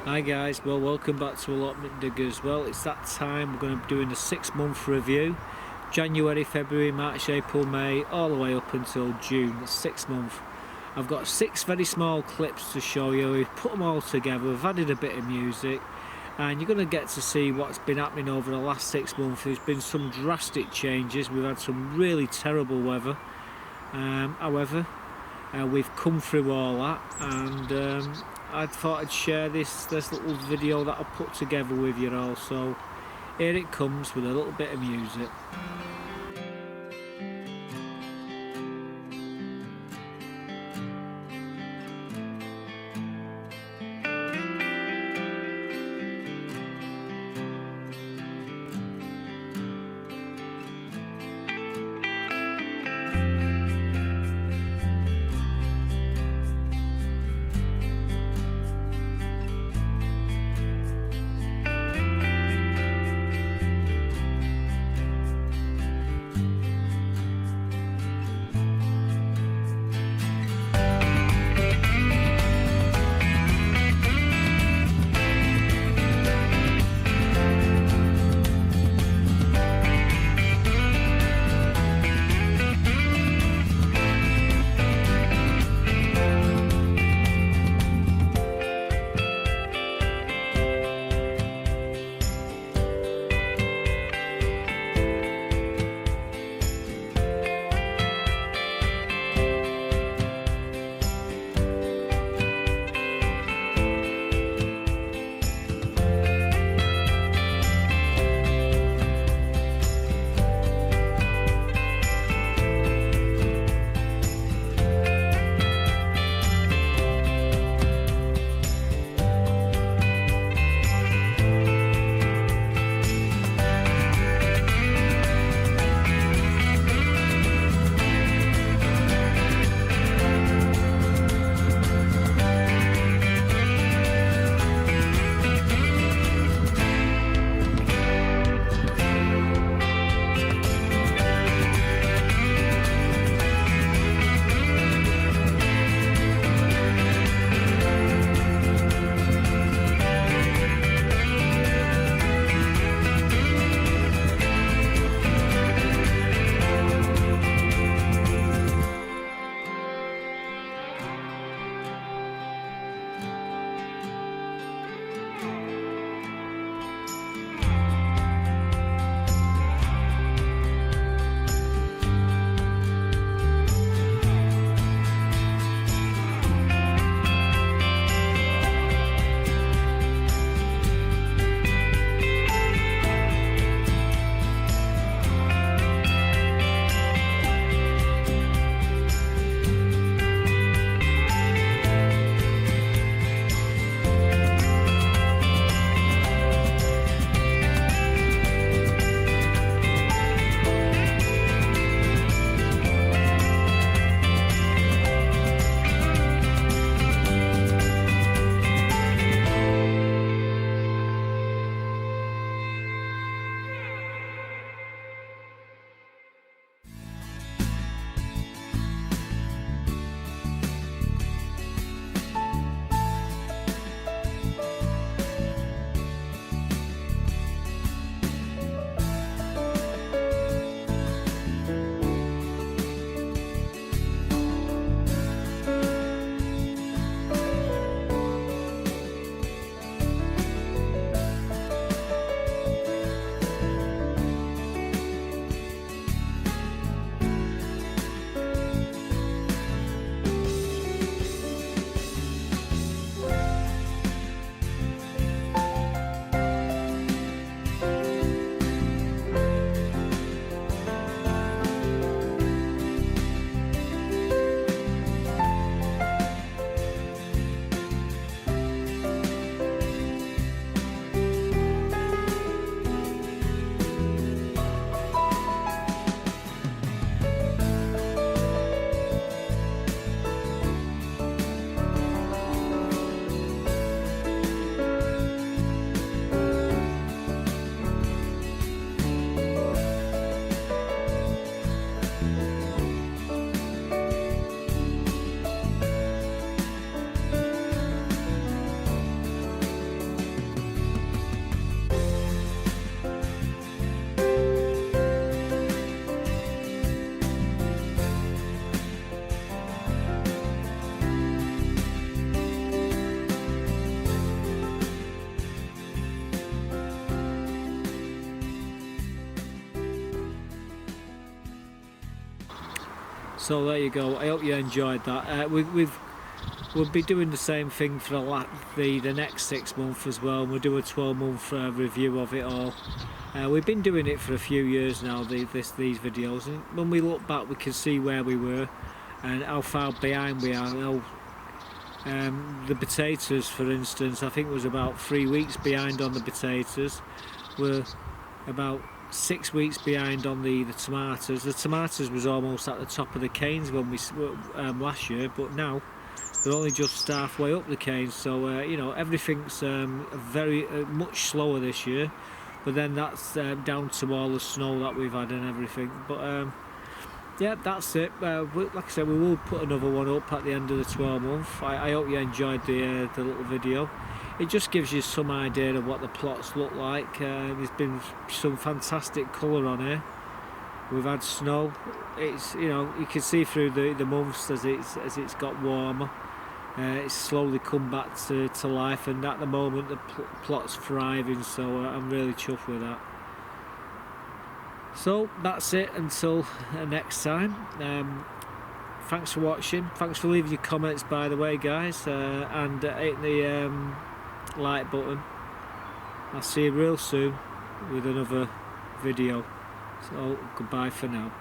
Hi guys, well welcome back to Allotment Diggers. Well, it's that time. We're going to be doing a 6-month review. January, February, March, April, May, all the way up until June. That's 6 months. I've got 6 very small clips to show you. We've put them all together, we've added a bit of music, and you're going to get to see what's been happening over the last 6 months. There's been some drastic changes. We've had some really terrible weather. However, we've come through all that, and I thought I'd share this little video that I put together with you all. So here it comes with a little bit of music. So there you go. I hope you enjoyed that. We'll be doing the same thing for the next 6 months as well. We'll do a 12-month review of it all. We've been doing it for a few years now, these videos, and when we look back we can see where we were and how far behind we are now. The potatoes, for instance, I think it was about 3 weeks behind on the potatoes. We're about 6 weeks behind on the tomatoes. The tomatoes was almost at the top of the canes when we last year, but now they're only just halfway up the canes. So you know, everything's very much slower this year. But then that's down to all the snow that we've had and everything. But yeah, that's it. Like I said, we will put another one up at the end of the 12 month. I hope you enjoyed the little video. It just gives you some idea of what the plots look like. There's been some fantastic colour on here. We've had snow. It's, you know, you can see through the months as it's got warmer. It's slowly come back to life, and at the moment the plot's thriving. So I'm really chuffed with that. So that's it until next time. Thanks for watching. Thanks for leaving your comments, by the way, guys, and hitting the like button. I'll see you real soon with another video. So goodbye for now.